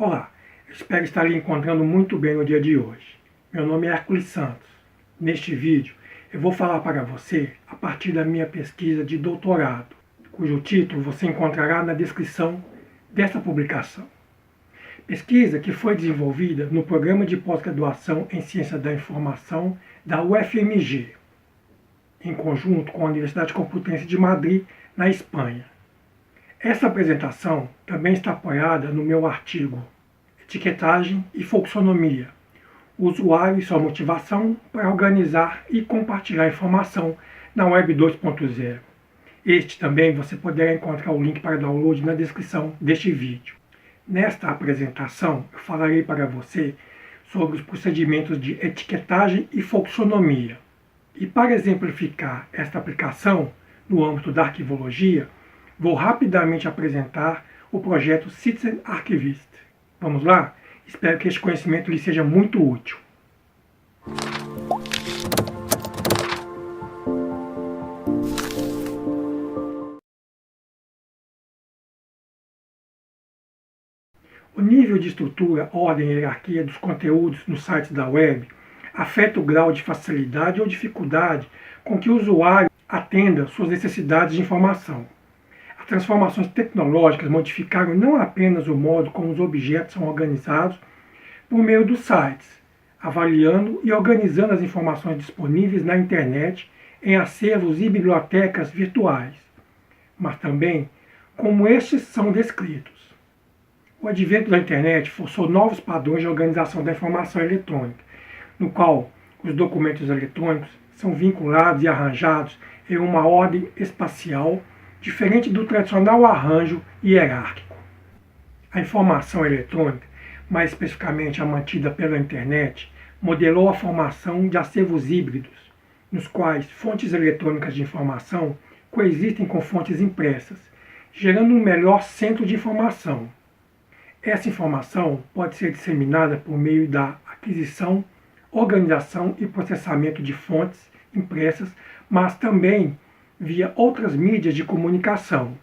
Olá, eu espero estar lhe encontrando muito bem no dia de hoje. Meu nome é Hércules Santos. Neste vídeo, eu vou falar para você a partir da minha pesquisa de doutorado, cujo título você encontrará na descrição desta publicação. Pesquisa que foi desenvolvida no Programa de Pós-Graduação em Ciência da Informação da UFMG, em conjunto com a Universidade Complutense de Madrid, na Espanha. Essa apresentação também está apoiada no meu artigo Etiquetagem e Folksonomia, o usuário e sua motivação para organizar e compartilhar informação na Web 2.0. Este também você poderá encontrar o link para download na descrição deste vídeo. Nesta apresentação, eu falarei para você sobre os procedimentos de etiquetagem e folksonomia. E para exemplificar esta aplicação no âmbito da arquivologia, vou rapidamente apresentar o projeto Citizen Archivist. Vamos lá? Espero que este conhecimento lhe seja muito útil. O nível de estrutura, ordem e hierarquia dos conteúdos nos sites da web afeta o grau de facilidade ou dificuldade com que o usuário atenda suas necessidades de informação. As transformações tecnológicas modificaram não apenas o modo como os objetos são organizados por meio dos sites, avaliando e organizando as informações disponíveis na internet em acervos e bibliotecas virtuais, mas também como estes são descritos. O advento da internet forçou novos padrões de organização da informação eletrônica, no qual os documentos eletrônicos são vinculados e arranjados em uma ordem espacial diferente do tradicional arranjo hierárquico. A informação eletrônica, mais especificamente a mantida pela internet, modelou a formação de acervos híbridos, nos quais fontes eletrônicas de informação coexistem com fontes impressas, gerando um melhor centro de informação. Essa informação pode ser disseminada por meio da aquisição, organização e processamento de fontes impressas, mas também via outras mídias de comunicação.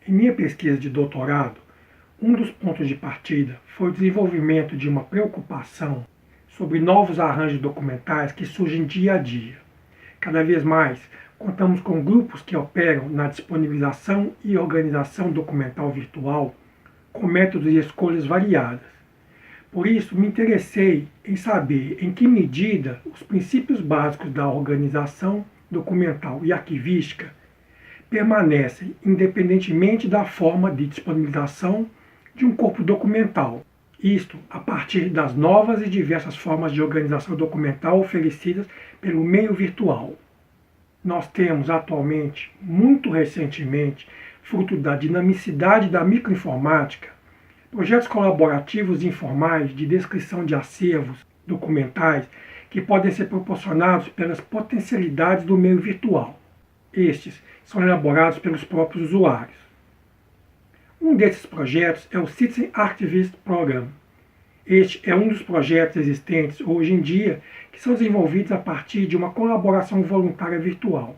Em minha pesquisa de doutorado, um dos pontos de partida foi o desenvolvimento de uma preocupação sobre novos arranjos documentais que surgem dia a dia. Cada vez mais, contamos com grupos que operam na disponibilização e organização documental virtual com métodos e escolhas variadas. Por isso, me interessei em saber em que medida os princípios básicos da organização documental e arquivística permanecem independentemente da forma de disponibilização de um corpo documental. Isto a partir das novas e diversas formas de organização documental oferecidas pelo meio virtual. Nós temos atualmente, muito recentemente, fruto da dinamicidade da microinformática, projetos colaborativos e informais de descrição de acervos documentais que podem ser proporcionados pelas potencialidades do meio virtual. Estes são elaborados pelos próprios usuários. Um desses projetos é o Citizen Archivist Program. Este é um dos projetos existentes hoje em dia que são desenvolvidos a partir de uma colaboração voluntária virtual.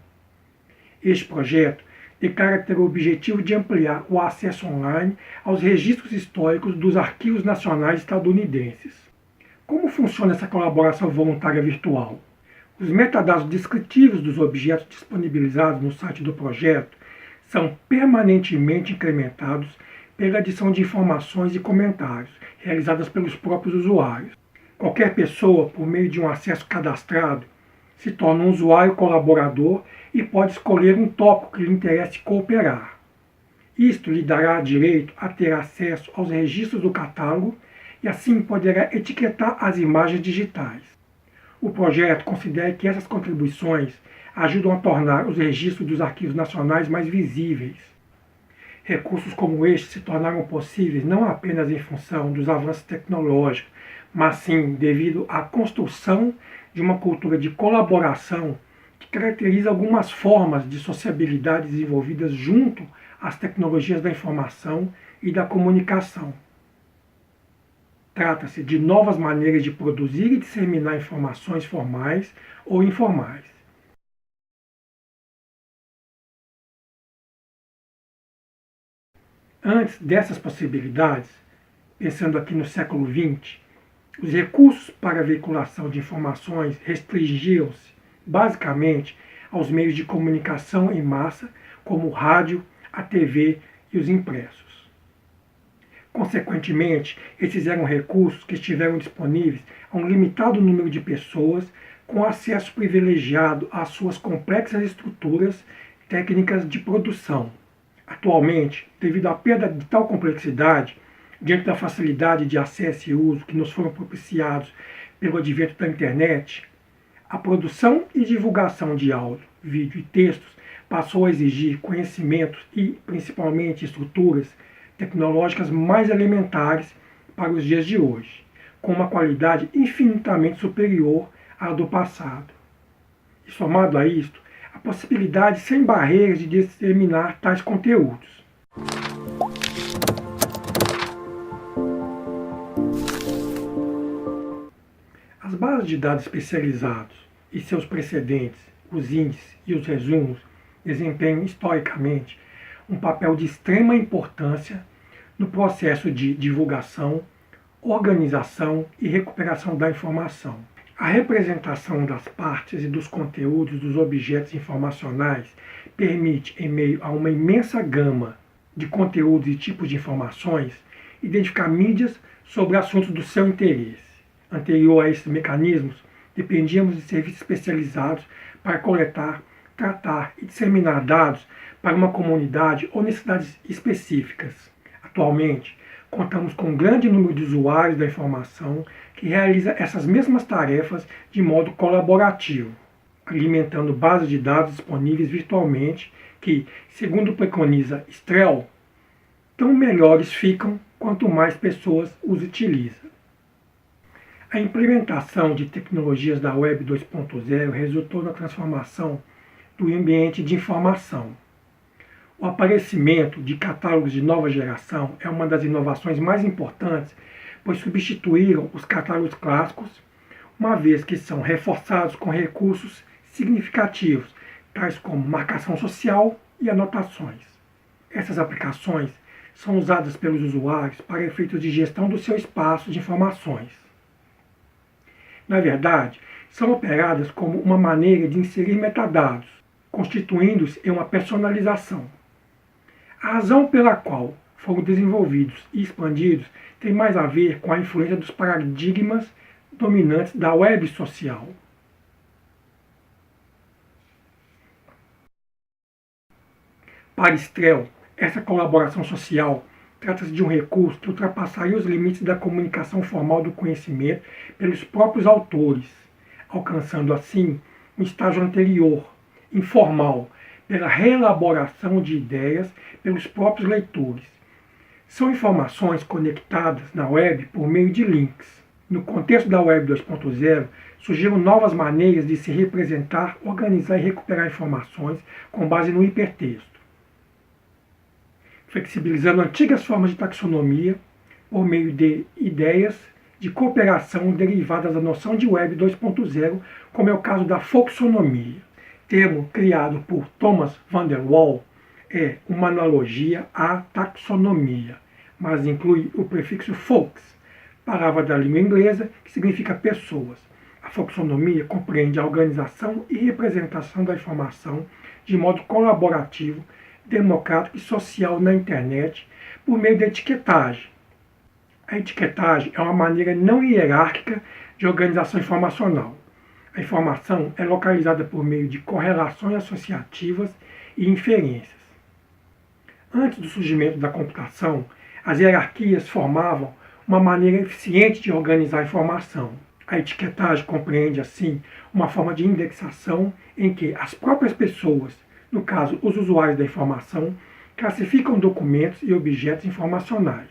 Este projeto declara ter o objetivo de ampliar o acesso online aos registros históricos dos arquivos nacionais estadunidenses. Como funciona essa colaboração voluntária virtual? Os metadados descritivos dos objetos disponibilizados no site do projeto são permanentemente incrementados pela adição de informações e comentários realizadas pelos próprios usuários. Qualquer pessoa, por meio de um acesso cadastrado, se torna um usuário colaborador e pode escolher um tópico que lhe interesse cooperar. Isto lhe dará direito a ter acesso aos registros do catálogo e assim poderá etiquetar as imagens digitais. O projeto considera que essas contribuições ajudam a tornar os registros dos arquivos nacionais mais visíveis. Recursos como este se tornaram possíveis não apenas em função dos avanços tecnológicos, mas sim devido à construção de uma cultura de colaboração que caracteriza algumas formas de sociabilidade desenvolvidas junto às tecnologias da informação e da comunicação. Trata-se de novas maneiras de produzir e disseminar informações formais ou informais. Antes dessas possibilidades, pensando aqui no século XX, os recursos para a veiculação de informações restringiam-se, basicamente, aos meios de comunicação em massa, como o rádio, a TV e os impressos. Consequentemente, esses eram recursos que estiveram disponíveis a um limitado número de pessoas com acesso privilegiado às suas complexas estruturas técnicas de produção. Atualmente, devido à perda de tal complexidade, diante da facilidade de acesso e uso que nos foram propiciados pelo advento da internet, a produção e divulgação de áudio, vídeo e textos passou a exigir conhecimentos e, principalmente, estruturas tecnológicas mais elementares para os dias de hoje, com uma qualidade infinitamente superior à do passado. E somado a isto, a possibilidade sem barreiras de disseminar tais conteúdos. As bases de dados especializados e seus precedentes, os índices e os resumos, desempenham historicamente um papel de extrema importância no processo de divulgação, organização e recuperação da informação. A representação das partes e dos conteúdos dos objetos informacionais permite, em meio a uma imensa gama de conteúdos e tipos de informações, identificar mídias sobre assuntos do seu interesse. Anterior a esses mecanismos, dependíamos de serviços especializados para coletar, tratar e disseminar dados para uma comunidade ou necessidades específicas. Atualmente, contamos com um grande número de usuários da informação que realiza essas mesmas tarefas de modo colaborativo, alimentando bases de dados disponíveis virtualmente que, segundo preconiza Strehl, tão melhores ficam quanto mais pessoas os utilizam. A implementação de tecnologias da Web 2.0 resultou na transformação do ambiente de informação. O aparecimento de catálogos de nova geração é uma das inovações mais importantes, pois substituíram os catálogos clássicos, uma vez que são reforçados com recursos significativos, tais como marcação social e anotações. Essas aplicações são usadas pelos usuários para efeitos de gestão do seu espaço de informações. Na verdade, são operadas como uma maneira de inserir metadados, constituindo-se em uma personalização. A razão pela qual foram desenvolvidos e expandidos tem mais a ver com a influência dos paradigmas dominantes da web social. Para Strehl, essa colaboração social trata-se de um recurso que ultrapassaria os limites da comunicação formal do conhecimento pelos próprios autores, alcançando assim um estágio anterior, informal, pela reelaboração de ideias pelos próprios leitores. São informações conectadas na web por meio de links. No contexto da Web 2.0, surgiram novas maneiras de se representar, organizar e recuperar informações com base no hipertexto, flexibilizando antigas formas de taxonomia por meio de ideias de cooperação derivadas da noção de Web 2.0, como é o caso da folksonomia. Termo criado por Thomas van der Waal, é uma analogia à taxonomia, mas inclui o prefixo folks, palavra da língua inglesa que significa pessoas. A folksonomia compreende a organização e representação da informação de modo colaborativo, democrático e social na internet por meio da etiquetagem. A etiquetagem é uma maneira não hierárquica de organização informacional. A informação é localizada por meio de correlações associativas e inferências. Antes do surgimento da computação, as hierarquias formavam uma maneira eficiente de organizar a informação. A etiquetagem compreende, assim, uma forma de indexação em que as próprias pessoas, no caso os usuários da informação, classificam documentos e objetos informacionais.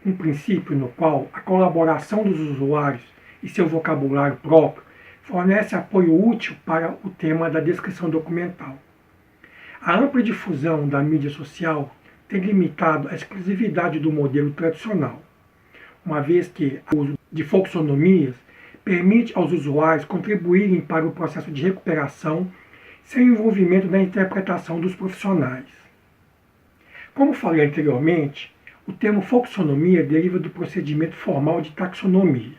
Um princípio no qual a colaboração dos usuários e seu vocabulário próprio fornece apoio útil para o tema da descrição documental. A ampla difusão da mídia social tem limitado a exclusividade do modelo tradicional, uma vez que o uso de folksonomias permite aos usuários contribuírem para o processo de recuperação sem o envolvimento da interpretação dos profissionais. Como falei anteriormente, O termo folksonomia deriva do procedimento formal de taxonomia.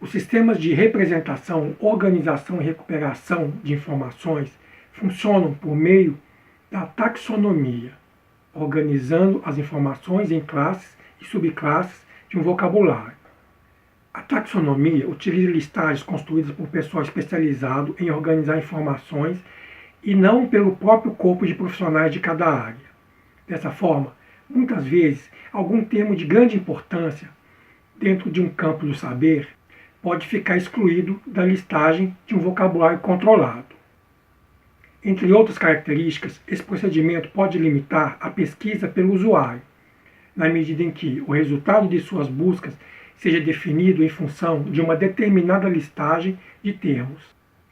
Os sistemas de representação, organização e recuperação de informações funcionam por meio da taxonomia, organizando as informações em classes e subclasses de um vocabulário. A taxonomia utiliza listagens construídas por pessoal especializado em organizar informações e não pelo próprio corpo de profissionais de cada área. Dessa forma, muitas vezes, algum termo de grande importância dentro de um campo do saber pode ficar excluído da listagem de um vocabulário controlado. Entre outras características, esse procedimento pode limitar a pesquisa pelo usuário, na medida em que o resultado de suas buscas seja definido em função de uma determinada listagem de termos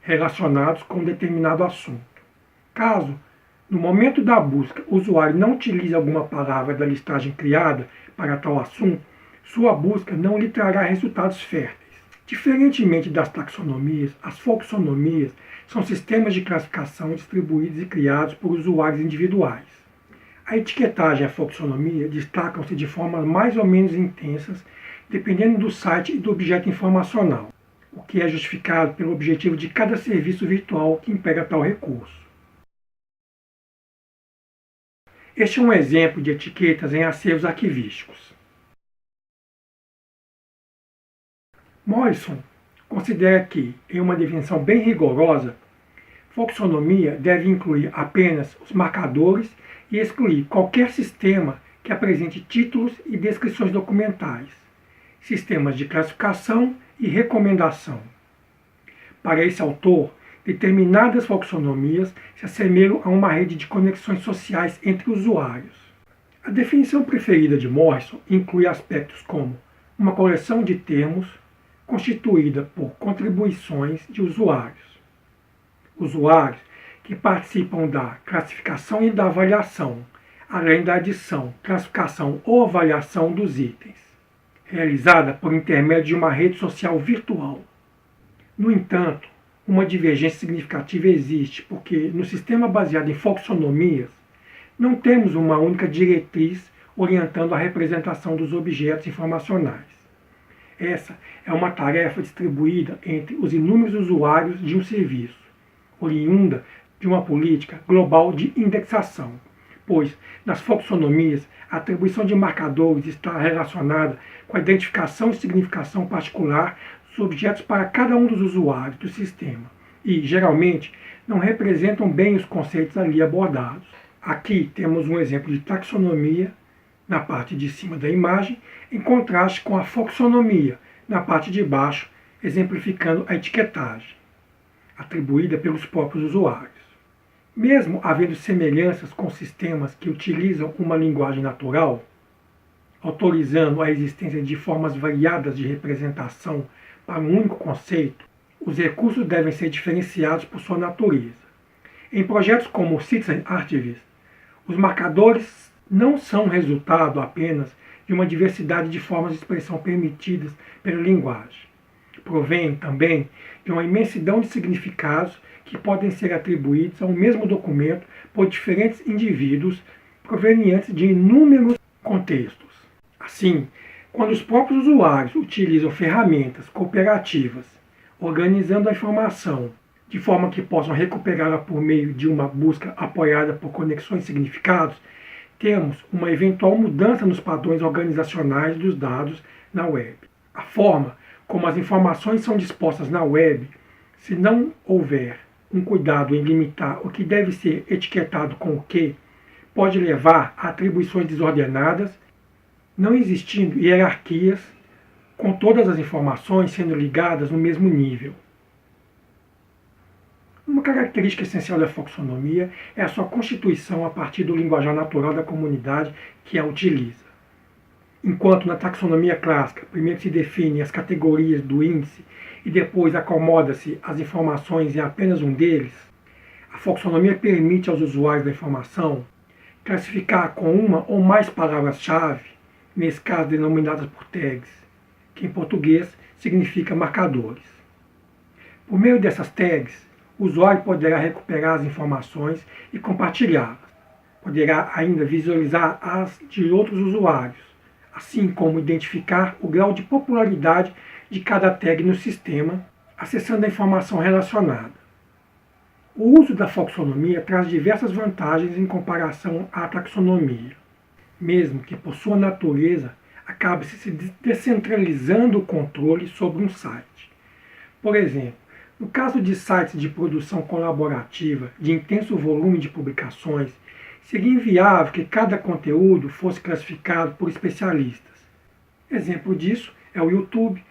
relacionados com um determinado assunto. Caso, no momento da busca, o usuário não utilize alguma palavra da listagem criada para tal assunto, sua busca não lhe trará resultados férteis. Diferentemente das taxonomias, as folksonomias são sistemas de classificação distribuídos e criados por usuários individuais. A etiquetagem e a folksonomia destacam-se de formas mais ou menos intensas, dependendo do site e do objeto informacional, o que é justificado pelo objetivo de cada serviço virtual que emprega tal recurso. Este é um exemplo de etiquetas em acervos arquivísticos. Morrison considera que, em uma definição bem rigorosa, folksonomia deve incluir apenas os marcadores e excluir qualquer sistema que apresente títulos e descrições documentais, sistemas de classificação e recomendação. Para esse autor, determinadas folksonomias se assemelham a uma rede de conexões sociais entre usuários. A definição preferida de Morrison inclui aspectos como uma coleção de termos constituída por contribuições de usuários. Usuários que participam da classificação e da avaliação, além da adição, classificação ou avaliação dos itens, realizada por intermédio de uma rede social virtual. No entanto, uma divergência significativa existe, porque no sistema baseado em folksonomias, não temos uma única diretriz orientando a representação dos objetos informacionais. Essa é uma tarefa distribuída entre os inúmeros usuários de um serviço, oriunda de uma política global de indexação, pois, nas folksonomias, a atribuição de marcadores está relacionada com a identificação e significação particular dos objetos para cada um dos usuários do sistema e, geralmente, não representam bem os conceitos ali abordados. Aqui temos um exemplo de taxonomia na parte de cima da imagem, em contraste com a folksonomia na parte de baixo, exemplificando a etiquetagem, atribuída pelos próprios usuários. Mesmo havendo semelhanças com sistemas que utilizam uma linguagem natural, autorizando a existência de formas variadas de representação para um único conceito, os recursos devem ser diferenciados por sua natureza. Em projetos como o Citizen Archivist, os marcadores não são resultado apenas de uma diversidade de formas de expressão permitidas pela linguagem. Provém também de uma imensidão de significados que podem ser atribuídos ao mesmo documento por diferentes indivíduos provenientes de inúmeros contextos. Assim, quando os próprios usuários utilizam ferramentas cooperativas, organizando a informação de forma que possam recuperá-la por meio de uma busca apoiada por conexões e significados, temos uma eventual mudança nos padrões organizacionais dos dados na web. A forma como as informações são dispostas na web, se não houver um cuidado em limitar o que deve ser etiquetado com o que, pode levar a atribuições desordenadas, não existindo hierarquias, com todas as informações sendo ligadas no mesmo nível. Uma característica essencial da folksonomia é a sua constituição a partir do linguajar natural da comunidade que a utiliza. Enquanto na taxonomia clássica, primeiro se definem as categorias do índice e depois acomoda-se as informações em apenas um deles, a folksonomia permite aos usuários da informação classificar com uma ou mais palavras-chave, nesse caso denominadas por tags, que em português significa marcadores. Por meio dessas tags, o usuário poderá recuperar as informações e compartilhá-las. Poderá ainda visualizar as de outros usuários, assim como identificar o grau de popularidade de cada tag no sistema, acessando a informação relacionada. O uso da folksonomia traz diversas vantagens em comparação à taxonomia, mesmo que por sua natureza acabe se descentralizando o controle sobre um site. Por exemplo, no caso de sites de produção colaborativa de intenso volume de publicações, seria inviável que cada conteúdo fosse classificado por especialistas. Exemplo disso é o YouTube,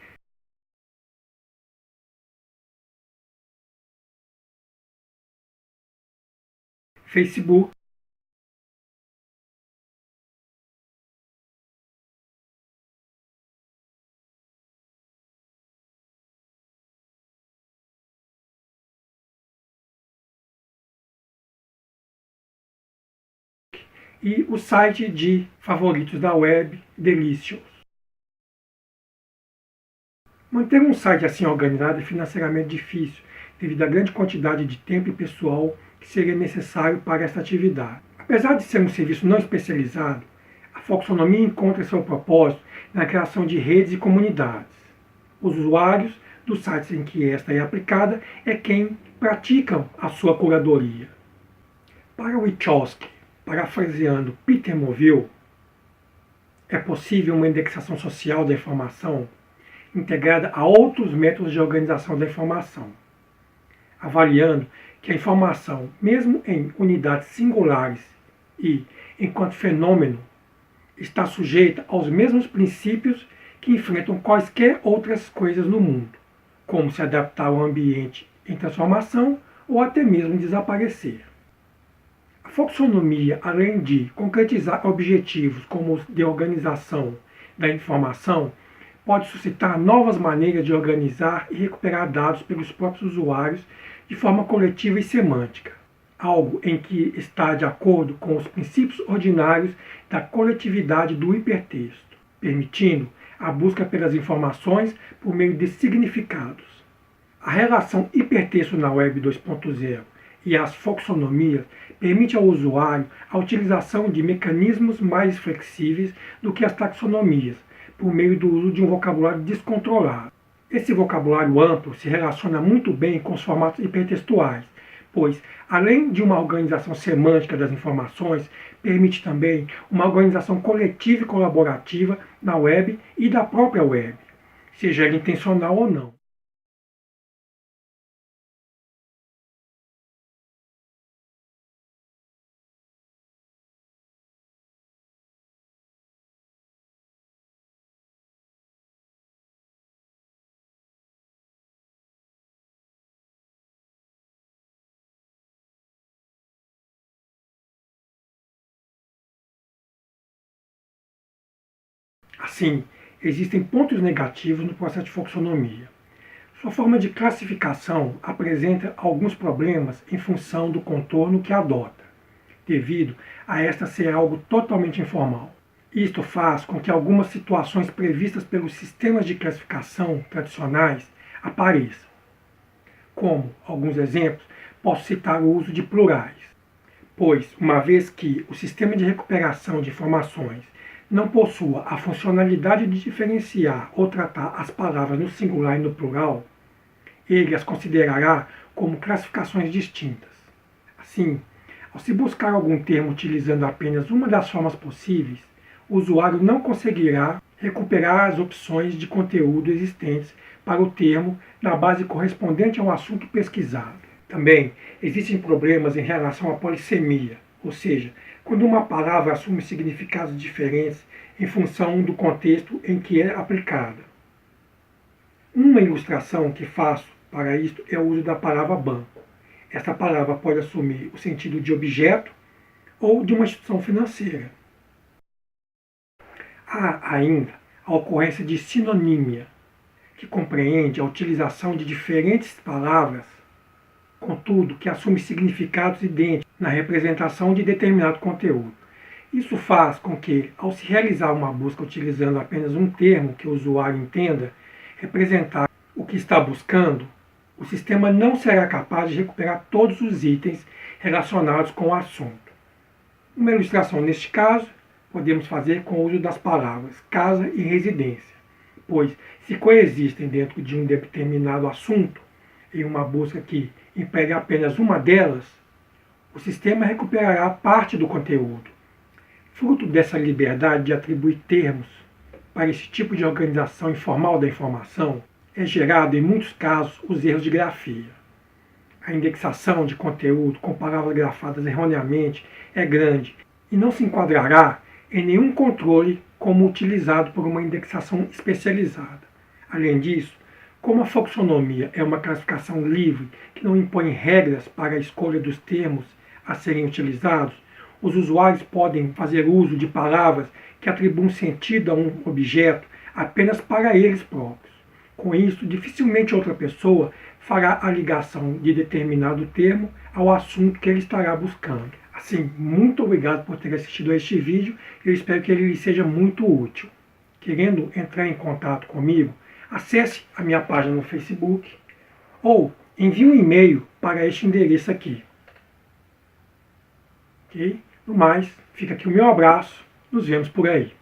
Facebook e o site de favoritos da web, Delicious. Manter um site assim organizado é financeiramente difícil, devido à grande quantidade de tempo e pessoal que seria necessário para esta atividade. Apesar de ser um serviço não especializado, a folksonomia encontra seu propósito na criação de redes e comunidades. Os usuários dos sites em que esta é aplicada é quem praticam a sua curadoria. Para Wachowski, parafraseando Peter Moville, é possível uma indexação social da informação integrada a outros métodos de organização da informação, avaliando que a informação, mesmo em unidades singulares e enquanto fenômeno, está sujeita aos mesmos princípios que enfrentam quaisquer outras coisas no mundo, como se adaptar ao ambiente em transformação ou até mesmo desaparecer. A folksonomia, além de concretizar objetivos como os de organização da informação, pode suscitar novas maneiras de organizar e recuperar dados pelos próprios usuários de forma coletiva e semântica, algo em que está de acordo com os princípios ordinários da coletividade do hipertexto, permitindo a busca pelas informações por meio de significados. A relação hipertexto na Web 2.0 e as folksonomias permite ao usuário a utilização de mecanismos mais flexíveis do que as taxonomias, por meio do uso de um vocabulário descontrolado. Esse vocabulário amplo se relaciona muito bem com os formatos hipertextuais, pois, além de uma organização semântica das informações, permite também uma organização coletiva e colaborativa na web e da própria web, seja ela intencional ou não. Assim, existem pontos negativos no processo de folksonomia. Sua forma de classificação apresenta alguns problemas em função do contorno que adota, devido a esta ser algo totalmente informal. Isto faz com que algumas situações previstas pelos sistemas de classificação tradicionais apareçam. Como alguns exemplos, posso citar o uso de plurais, pois, uma vez que o sistema de recuperação de informações não possua a funcionalidade de diferenciar ou tratar as palavras no singular e no plural, ele as considerará como classificações distintas. Assim, ao se buscar algum termo utilizando apenas uma das formas possíveis, o usuário não conseguirá recuperar as opções de conteúdo existentes para o termo na base correspondente ao assunto pesquisado. Também existem problemas em relação à polissemia, ou seja, quando uma palavra assume significados diferentes em função do contexto em que é aplicada. Uma ilustração que faço para isto é o uso da palavra banco. Esta palavra pode assumir o sentido de objeto ou de uma instituição financeira. Há ainda a ocorrência de sinonímia, que compreende a utilização de diferentes palavras, contudo, que assume significados idênticos na representação de determinado conteúdo. Isso faz com que, ao se realizar uma busca utilizando apenas um termo que o usuário entenda representar o que está buscando, o sistema não será capaz de recuperar todos os itens relacionados com o assunto. Uma ilustração neste caso, podemos fazer com o uso das palavras casa e residência, pois se coexistem dentro de um determinado assunto, em uma busca que empregue apenas uma delas, o sistema recuperará parte do conteúdo. Fruto dessa liberdade de atribuir termos para esse tipo de organização informal da informação, é gerado, em muitos casos, os erros de grafia. A indexação de conteúdo com palavras grafadas erroneamente é grande e não se enquadrará em nenhum controle como utilizado por uma indexação especializada. Além disso, como a folksonomia é uma classificação livre que não impõe regras para a escolha dos termos a serem utilizados, os usuários podem fazer uso de palavras que atribuem sentido a um objeto apenas para eles próprios. Com isso, dificilmente outra pessoa fará a ligação de determinado termo ao assunto que ele estará buscando. Assim, muito obrigado por ter assistido a este vídeo. Eu espero que ele lhe seja muito útil. Querendo entrar em contato comigo, acesse a minha página no Facebook ou envie um e-mail para este endereço aqui. Ok? No mais, fica aqui o meu abraço. Nos vemos por aí.